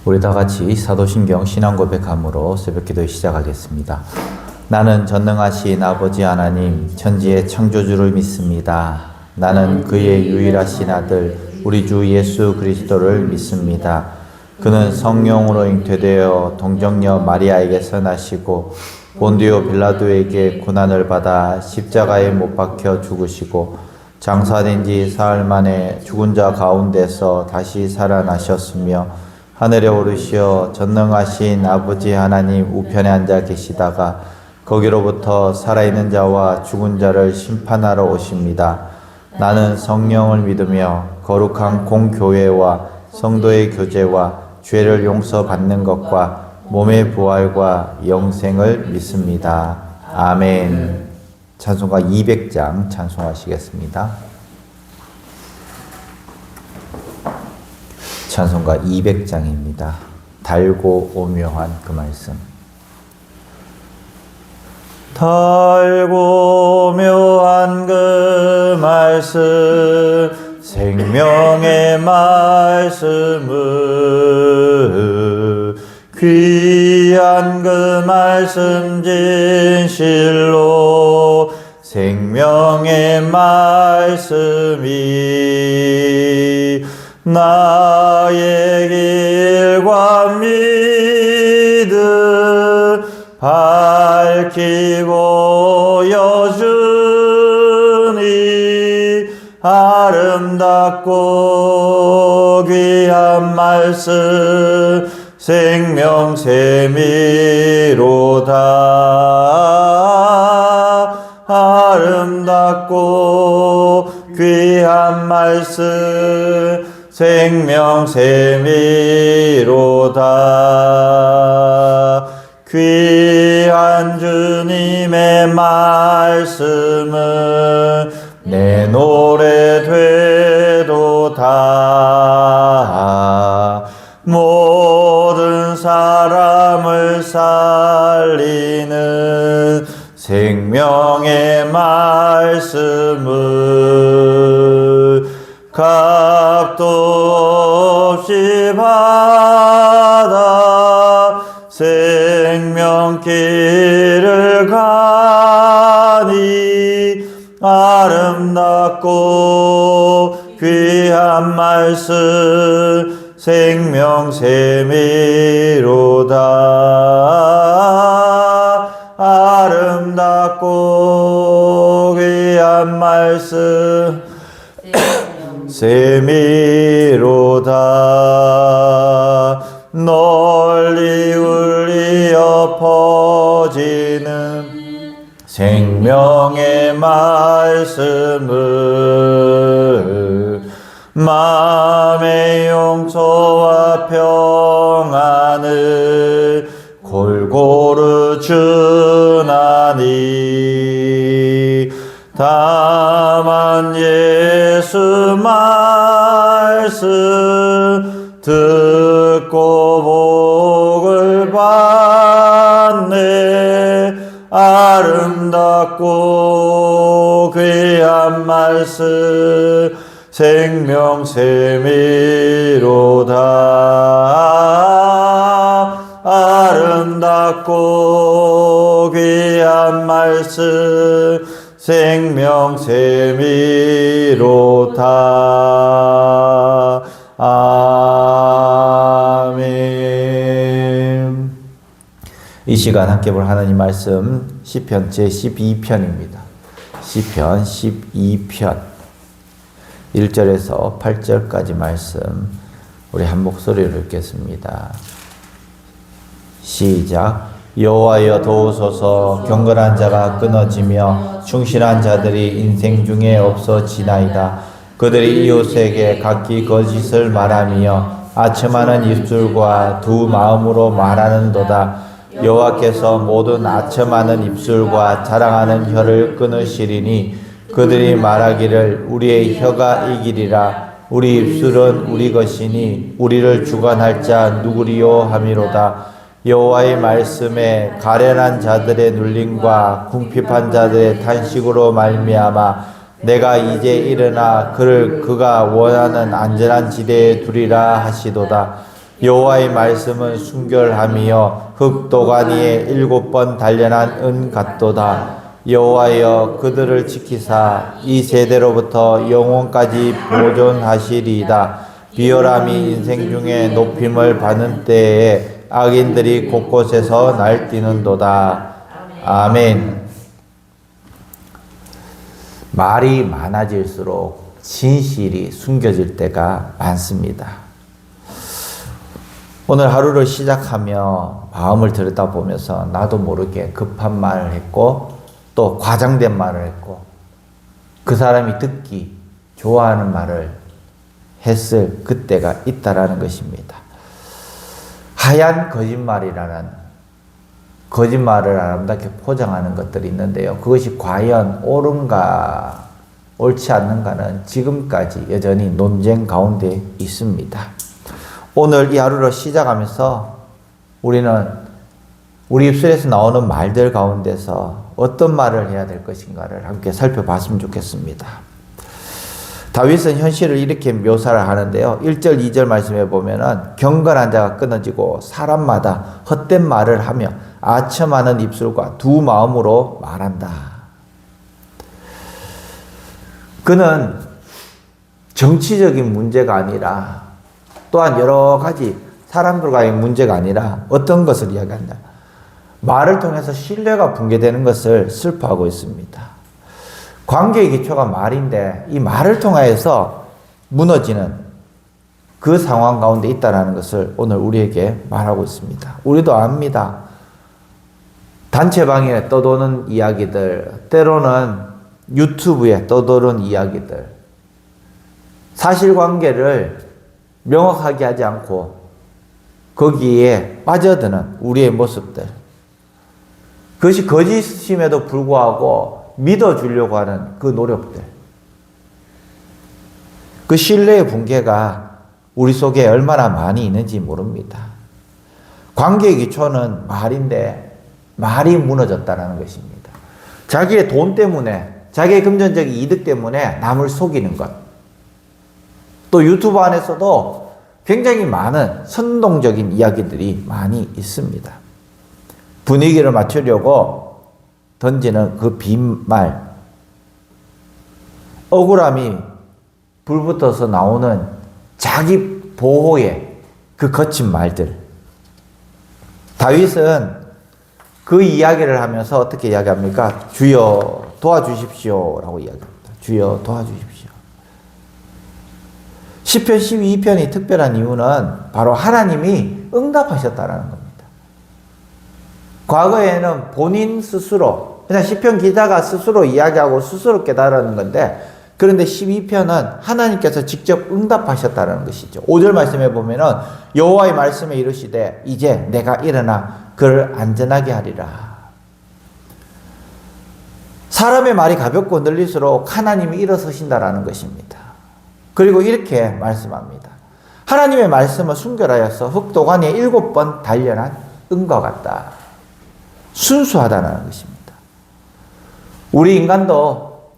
우리 다 같이 사도신경 신앙고백함으로 새벽기도 시작하겠습니다. 나는 전능하신 아버지 하나님 천지의 창조주를 믿습니다. 나는 그의 유일하신 아들 우리 주 예수 그리스도를 믿습니다. 그는 성령으로 잉태되어 동정녀 마리아에게서 나시고 본디오 빌라도에게 고난을 받아 십자가에 못 박혀 죽으시고 장사된 지 사흘 만에 죽은 자 가운데서 다시 살아나셨으며 하늘에 오르시어 전능하신 아버지 하나님 우편에 앉아 계시다가 거기로부터 살아있는 자와 죽은 자를 심판하러 오십니다. 나는 성령을 믿으며 거룩한 공교회와 성도의 교제와 죄를 용서받는 것과 몸의 부활과 영생을 믿습니다. 아멘. 찬송가 200장 찬송하시겠습니다. 찬송가 200장입니다. 달고 오묘한 그 말씀. 달고 오묘한 그 말씀 생명의 말씀을 귀한 그 말씀 진실로 생명의 말씀이 나의 길과 믿음 밝히고 여주니 아름답고 귀한 말씀 생명샘이로다. 아름답고 귀한 말씀 생명샘이로다. 귀한 주님의 말씀은 내 노래 되도다. 모든 사람을 살리는 생명의 말씀을 값도 없이 받아 생명길을 가니 아름답고 귀한 말씀 생명샘이로다. 아름답고 귀한 말씀 샘이로다. 널리 울리어 퍼지는 생명의 말씀을 마음의 용서와 평안을 골고루 주나니 다만 예수 말씀 듣고 복을 받네. 아름답고 귀한 말씀 생명샘이로다. 아름답고 귀한 말씀 생명샘이로다. 아멘. 이 시간 함께 볼 하나님 말씀 시편 제12편입니다. 시편 12편 1절에서 8절까지 말씀 우리 한 목소리로 읽겠습니다. 시작. 여호와여 도우소서. 경건한 자가 끊어지며 충실한 자들이 인생 중에 없어지나이다. 그들이 이웃에게 각기 거짓을 말하며 아첨하는 입술과 두 마음으로 말하는도다. 여호와께서 모든 아첨하는 입술과 자랑하는 혀를 끊으시리니 그들이 말하기를 우리의 혀가 이기리라. 우리 입술은 우리 것이니 우리를 주관할 자 누구리요 하미로다. 여호와의 말씀에 가련한 자들의 눌림과 궁핍한 자들의 탄식으로 말미암아 내가 이제 일어나 그가 원하는 안전한 지대에 두리라 하시도다. 여호와의 말씀은 순결함이요 흙도가니에 7번 단련한 은 같도다. 여호와여 그들을 지키사 이 세대로부터 영원까지 보존하시리이다. 비열함이 인생 중에 높임을 받는 때에 악인들이 곳곳에서 날뛰는도다. 아멘. 말이 많아질수록 진실이 숨겨질 때가 많습니다. 오늘 하루를 시작하며 마음을 들여다보면서 나도 모르게 급한 말을 했고 또 과장된 말을 했고 그 사람이 듣기 좋아하는 말을 했을 그때가 있다라는 것입니다. 하얀 거짓말이라는 거짓말을 아름답게 포장하는 것들이 있는데요. 그것이 과연 옳은가 옳지 않는가는 지금까지 여전히 논쟁 가운데 있습니다. 오늘 이 하루를 시작하면서 우리는 우리 입술에서 나오는 말들 가운데서 어떤 말을 해야 될 것인가를 함께 살펴봤으면 좋겠습니다. 다윗은 현실을 이렇게 묘사를 하는데요. 1절, 2절 말씀에 보면은 경건한 자가 끊어지고 사람마다 헛된 말을 하며 아첨하는 입술과 두 마음으로 말한다. 그는 정치적인 문제가 아니라 또한 여러 가지 사람들과의 문제가 아니라 어떤 것을 이야기한다. 말을 통해서 신뢰가 붕괴되는 것을 슬퍼하고 있습니다. 관계의 기초가 말인데 이 말을 통해서 무너지는 그 상황 가운데 있다는 것을 오늘 우리에게 말하고 있습니다. 우리도 압니다. 단체방에 떠도는 이야기들, 때로는 유튜브에 떠도는 이야기들, 사실관계를 명확하게 하지 않고 거기에 빠져드는 우리의 모습들, 그것이 거짓임에도 불구하고 믿어주려고 하는 그 노력들, 그 신뢰의 붕괴가 우리 속에 얼마나 많이 있는지 모릅니다. 관계의 기초는 말인데 말이 무너졌다는 것입니다. 자기의 돈 때문에, 자기의 금전적인 이득 때문에 남을 속이는 것. 또 유튜브 안에서도 굉장히 많은 선동적인 이야기들이 많이 있습니다. 분위기를 맞추려고 던지는 그 빈말, 억울함이 불붙어서 나오는 자기 보호의 그 거친 말들. 다윗은 그 이야기를 하면서 어떻게 이야기합니까? 주여 도와주십시오 라고 이야기합니다. 주여 도와주십시오. 시편 12편이 특별한 이유는 바로 하나님이 응답하셨다는 겁니다. 과거에는 본인 스스로, 그냥 시편 기자가 스스로 이야기하고 스스로 깨달은 건데, 그런데 12편은 하나님께서 직접 응답하셨다는 것이죠. 5절 말씀에 보면은 여호와의 말씀에 이르시되 이제 내가 일어나 그를 안전하게 하리라. 사람의 말이 가볍고 늘릴수록 하나님이 일어서신다라는 것입니다. 그리고 이렇게 말씀합니다. 하나님의 말씀을 순결하여서 흙도가니에 7번 단련한 은과 같다. 순수하다는 것입니다. 우리 인간도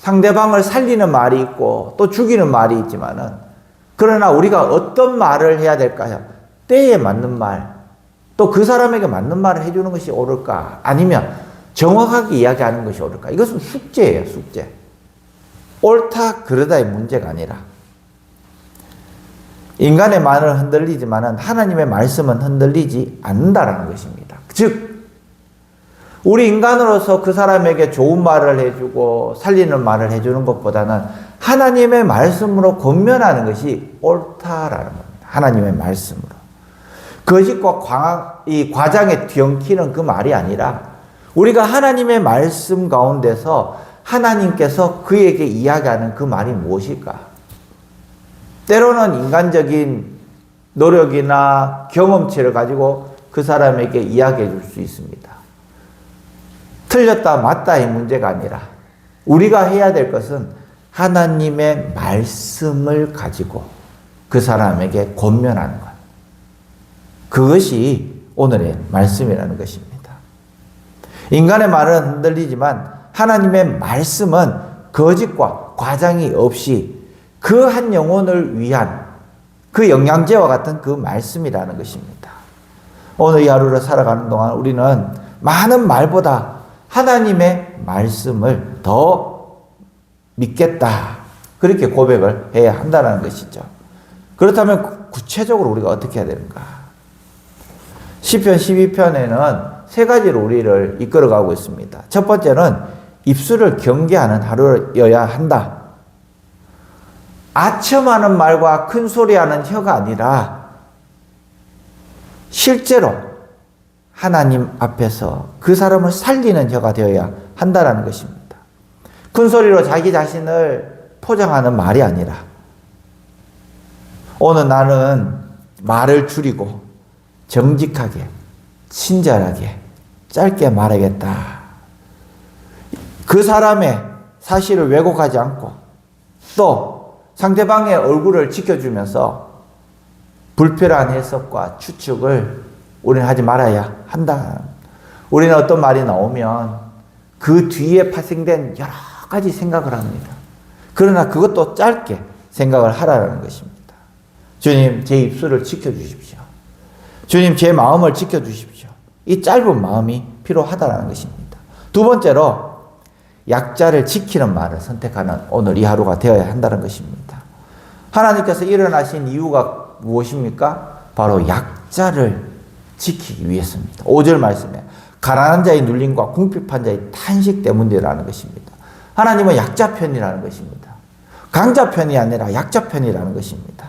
상대방을 살리는 말이 있고 또 죽이는 말이 있지만은, 그러나 우리가 어떤 말을 해야 될까요? 때에 맞는 말, 또 그 사람에게 맞는 말을 해주는 것이 옳을까? 아니면 정확하게 이야기하는 것이 옳을까? 이것은 숙제예요, 숙제. 옳다 그르다의 문제가 아니라, 인간의 말은 흔들리지만 하나님의 말씀은 흔들리지 않는다는 것입니다. 즉 우리 인간으로서 그 사람에게 좋은 말을 해주고 살리는 말을 해주는 것보다는 하나님의 말씀으로 권면하는 것이 옳다라는 겁니다. 하나님의 말씀으로. 거짓과 이 과장에 뒤엉키는 그 말이 아니라, 우리가 하나님의 말씀 가운데서 하나님께서 그에게 이야기하는 그 말이 무엇일까? 때로는 인간적인 노력이나 경험치를 가지고 그 사람에게 이야기해 줄 수 있습니다. 틀렸다 맞다의 문제가 아니라 우리가 해야 될 것은 하나님의 말씀을 가지고 그 사람에게 권면하는 것. 그것이 오늘의 말씀이라는 것입니다. 인간의 말은 흔들리지만 하나님의 말씀은 거짓과 과장이 없이 그 한 영혼을 위한 그 영양제와 같은 그 말씀이라는 것입니다. 오늘 이 하루를 살아가는 동안 우리는 많은 말보다 하나님의 말씀을 더 믿겠다. 그렇게 고백을 해야 한다는 것이죠. 그렇다면 구체적으로 우리가 어떻게 해야 되는가? 시편 12편에는 세 가지로 우리를 이끌어가고 있습니다. 첫 번째는 입술을 경계하는 하루여야 한다. 아첨하는 말과 큰 소리하는 혀가 아니라 실제로 하나님 앞에서 그 사람을 살리는 혀가 되어야 한다는 것입니다. 큰 소리로 자기 자신을 포장하는 말이 아니라 오늘 나는 말을 줄이고 정직하게 친절하게 짧게 말하겠다. 그 사람의 사실을 왜곡하지 않고 또 상대방의 얼굴을 지켜주면서 불필요한 해석과 추측을 우리는 하지 말아야 한다. 우리는 어떤 말이 나오면 그 뒤에 파생된 여러 가지 생각을 합니다. 그러나 그것도 짧게 생각을 하라는 것입니다. 주님, 제 입술을 지켜주십시오. 주님, 제 마음을 지켜주십시오. 이 짧은 마음이 필요하다는 것입니다. 두 번째로 약자를 지키는 말을 선택하는 오늘 이 하루가 되어야 한다는 것입니다. 하나님께서 일어나신 이유가 무엇입니까? 바로 약자를 지키기 위해서입니다. 5절 말씀에 가난한 자의 눌림과 궁핍한 자의 탄식 때문이라는 것입니다. 하나님은 약자 편이라는 것입니다. 강자 편이 아니라 약자 편이라는 것입니다.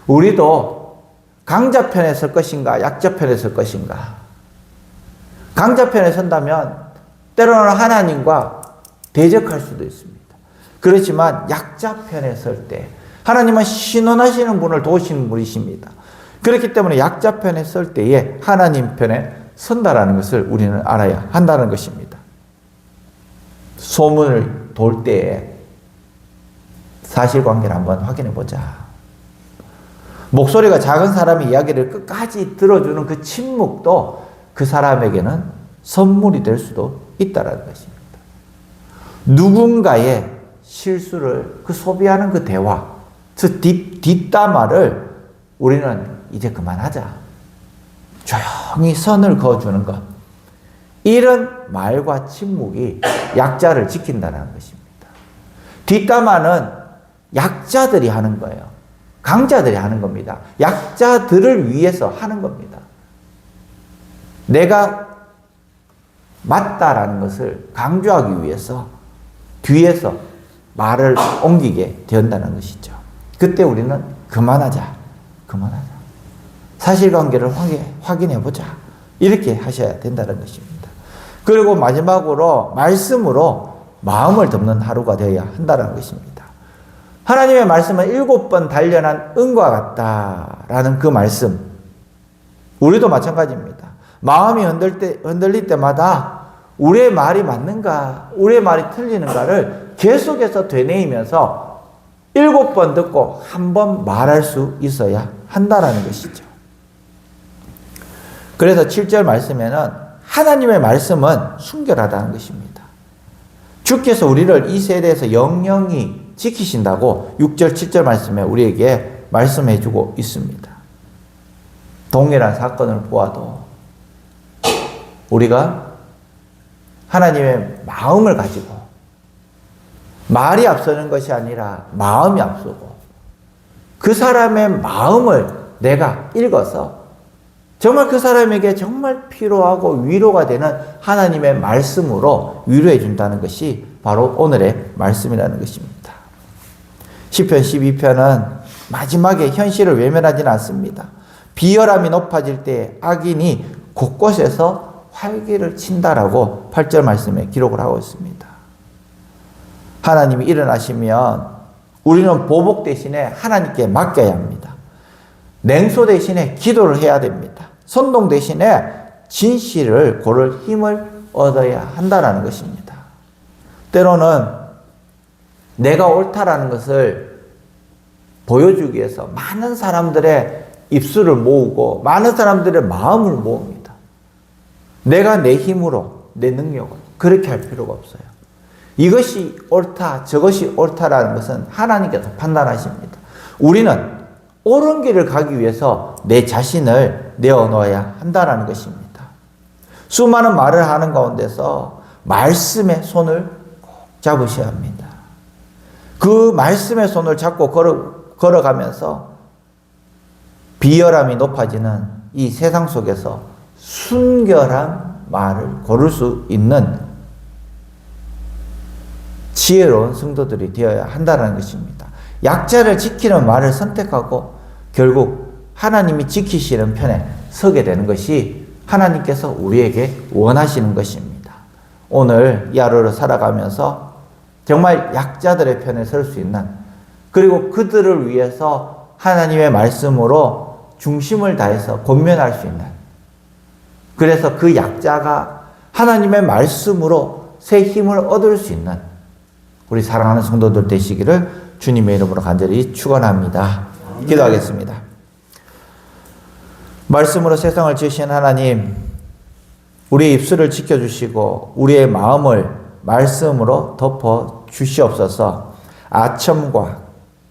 우리도 강자 편에 설 것인가 약자 편에 설 것인가? 강자 편에 선다면 때로는 하나님과 대적할 수도 있습니다. 그렇지만 약자 편에 설 때 하나님은 신원하시는 분을 도우시는 분이십니다. 그렇기 때문에 약자 편에 설 때에 하나님 편에 선다라는 것을 우리는 알아야 한다는 것입니다. 소문을 돌 때에 사실관계를 한번 확인해 보자. 목소리가 작은 사람의 이야기를 끝까지 들어주는 그 침묵도 그 사람에게는 선물이 될 수도 있다는 것입니다. 누군가의 실수를 소비하는 그 대화, 그 뒷담화를 우리는 이제 그만하자. 조용히 선을 그어주는 것. 이런 말과 침묵이 약자를 지킨다는 것입니다. 뒷담화는 약자들이 하는 거예요. 강자들이 하는 겁니다. 약자들을 위해서 하는 겁니다. 내가 맞다라는 것을 강조하기 위해서 뒤에서 말을 옮기게 된다는 것이죠. 그때 우리는 그만하자. 사실관계를 확인해보자. 이렇게 하셔야 된다는 것입니다. 그리고 마지막으로 말씀으로 마음을 덮는 하루가 되어야 한다는 것입니다. 하나님의 말씀은 7번 단련한 은과 같다라는 그 말씀. 우리도 마찬가지입니다. 마음이 흔들릴 때마다 우리의 말이 맞는가, 우리의 말이 틀리는가를 계속해서 되뇌이면서 7번 듣고 한 번 말할 수 있어야 한다는 것이죠. 그래서 7절 말씀에는 하나님의 말씀은 순결하다는 것입니다. 주께서 우리를 이 세대에서 영영히 지키신다고 6절, 7절 말씀에 우리에게 말씀해 주고 있습니다. 동일한 사건을 보아도 우리가 하나님의 마음을 가지고 말이 앞서는 것이 아니라 마음이 앞서고 그 사람의 마음을 내가 읽어서 정말 그 사람에게 정말 필요하고 위로가 되는 하나님의 말씀으로 위로해 준다는 것이 바로 오늘의 말씀이라는 것입니다. 시편 12편은 마지막에 현실을 외면하지는 않습니다. 비열함이 높아질 때 악인이 곳곳에서 활기를 친다라고 8절 말씀에 기록을 하고 있습니다. 하나님이 일어나시면 우리는 보복 대신에 하나님께 맡겨야 합니다. 냉소 대신에 기도를 해야 됩니다. 선동 대신에 진실을 고를 힘을 얻어야 한다는 것입니다. 때로는 내가 옳다라는 것을 보여주기 위해서 많은 사람들의 입술을 모으고 많은 사람들의 마음을 모읍니다. 내가 내 힘으로 내 능력으로 그렇게 할 필요가 없어요. 이것이 옳다 저것이 옳다라는 것은 하나님께서 판단하십니다. 우리는 옳은 길을 가기 위해서 내 자신을 내어놓아야 한다는 것입니다. 수많은 말을 하는 가운데서 말씀의 손을 꼭 잡으셔야 합니다. 그 말씀의 손을 잡고 걸어가면서 비열함이 높아지는 이 세상 속에서 순결한 말을 고를 수 있는 지혜로운 성도들이 되어야 한다는 것입니다. 약자를 지키는 말을 선택하고 결국 하나님이 지키시는 편에 서게 되는 것이 하나님께서 우리에게 원하시는 것입니다. 오늘 이 하루를 살아가면서 정말 약자들의 편에 설 수 있는, 그리고 그들을 위해서 하나님의 말씀으로 중심을 다해서 권면할 수 있는, 그래서 그 약자가 하나님의 말씀으로 새 힘을 얻을 수 있는 우리 사랑하는 성도들 되시기를 주님의 이름으로 간절히 축원합니다. 기도하겠습니다. 말씀으로 세상을 지으신 하나님, 우리의 입술을 지켜주시고 우리의 마음을 말씀으로 덮어 주시옵소서. 아첨과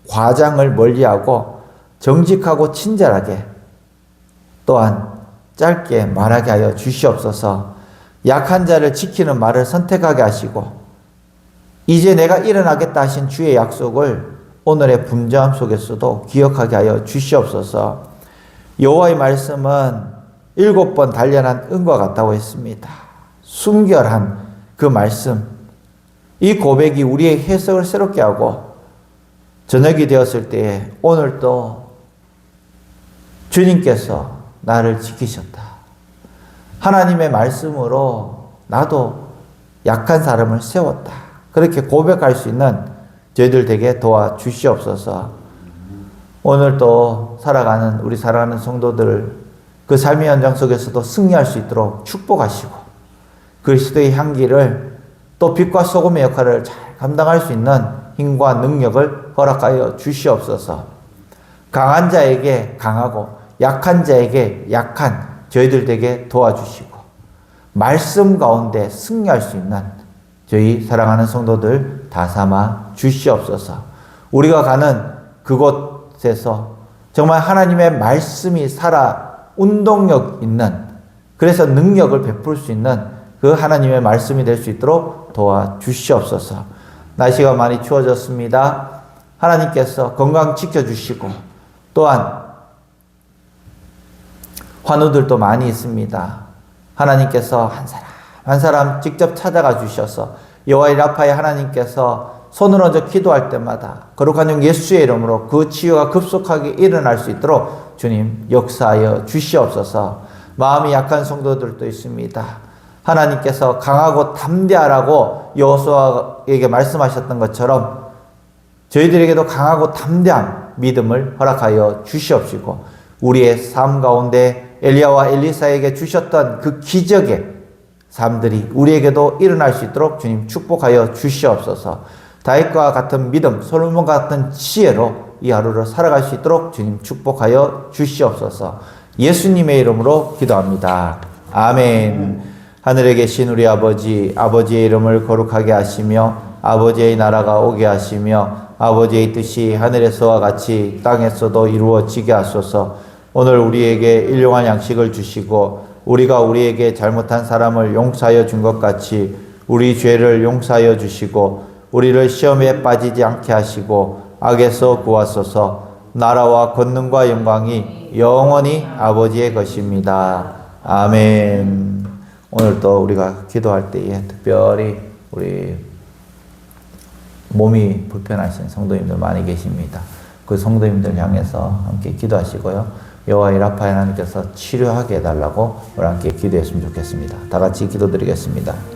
과장을 멀리하고 정직하고 친절하게, 또한 짧게 말하게 하여 주시옵소서. 약한 자를 지키는 말을 선택하게 하시고 이제 내가 일어나겠다 하신 주의 약속을 오늘의 분주함 속에서도 기억하게 하여 주시옵소서. 여호와의 말씀은 7번 단련한 은과 같다고 했습니다. 순결한 그 말씀, 이 고백이 우리의 해석을 새롭게 하고 저녁이 되었을 때에 오늘 또 주님께서 나를 지키셨다. 하나님의 말씀으로 나도 약한 사람을 세웠다. 그렇게 고백할 수 있는 저희들 되게 도와주시옵소서. 오늘 또 살아가는 우리 사랑하는 성도들 그 삶의 현장 속에서도 승리할 수 있도록 축복하시고 그리스도의 향기를 또 빛과 소금의 역할을 잘 감당할 수 있는 힘과 능력을 허락하여 주시옵소서. 강한 자에게 강하고 약한 자에게 약한 저희들 되게 도와주시고 말씀 가운데 승리할 수 있는 저희 사랑하는 성도들 다 삼아 주시옵소서. 우리가 가는 그곳에서 정말 하나님의 말씀이 살아 운동력 있는, 그래서 능력을 베풀 수 있는 그 하나님의 말씀이 될 수 있도록 도와주시옵소서. 날씨가 많이 추워졌습니다. 하나님께서 건강 지켜주시고 또한 환우들도 많이 있습니다. 하나님께서 한 사람 한 사람 직접 찾아가 주셔서 여호와의 라파의 하나님께서 손을 얹어 기도할 때마다 거룩한 영 예수의 이름으로 그 치유가 급속하게 일어날 수 있도록 주님 역사하여 주시옵소서. 마음이 약한 성도들도 있습니다. 하나님께서 강하고 담대하라고 여호수아에게 말씀하셨던 것처럼 저희들에게도 강하고 담대한 믿음을 허락하여 주시옵시고 우리의 삶 가운데 엘리야와 엘리사에게 주셨던 그 기적의 삶들이 우리에게도 일어날 수 있도록 주님 축복하여 주시옵소서. 다윗과 같은 믿음, 솔로몬과 같은 지혜로 이 하루를 살아갈 수 있도록 주님 축복하여 주시옵소서. 예수님의 이름으로 기도합니다. 아멘. 하늘에 계신 우리 아버지, 아버지의 이름을 거룩하게 하시며 아버지의 나라가 오게 하시며 아버지의 뜻이 하늘에서와 같이 땅에서도 이루어지게 하소서. 오늘 우리에게 일용할 양식을 주시고 우리가 우리에게 잘못한 사람을 용서하여 준 것 같이 우리 죄를 용서하여 주시고 우리를 시험에 빠지지 않게 하시고 악에서 구하소서. 나라와 권능과 영광이 영원히 아버지의 것입니다. 아멘. 오늘 또 우리가 기도할 때에 특별히 우리 몸이 불편하신 성도님들 많이 계십니다. 그 성도님들 향해서 함께 기도하시고요. 여호와의 라파 하나님께서 치료하게 해달라고 우리 함께 기도했으면 좋겠습니다. 다 같이 기도드리겠습니다.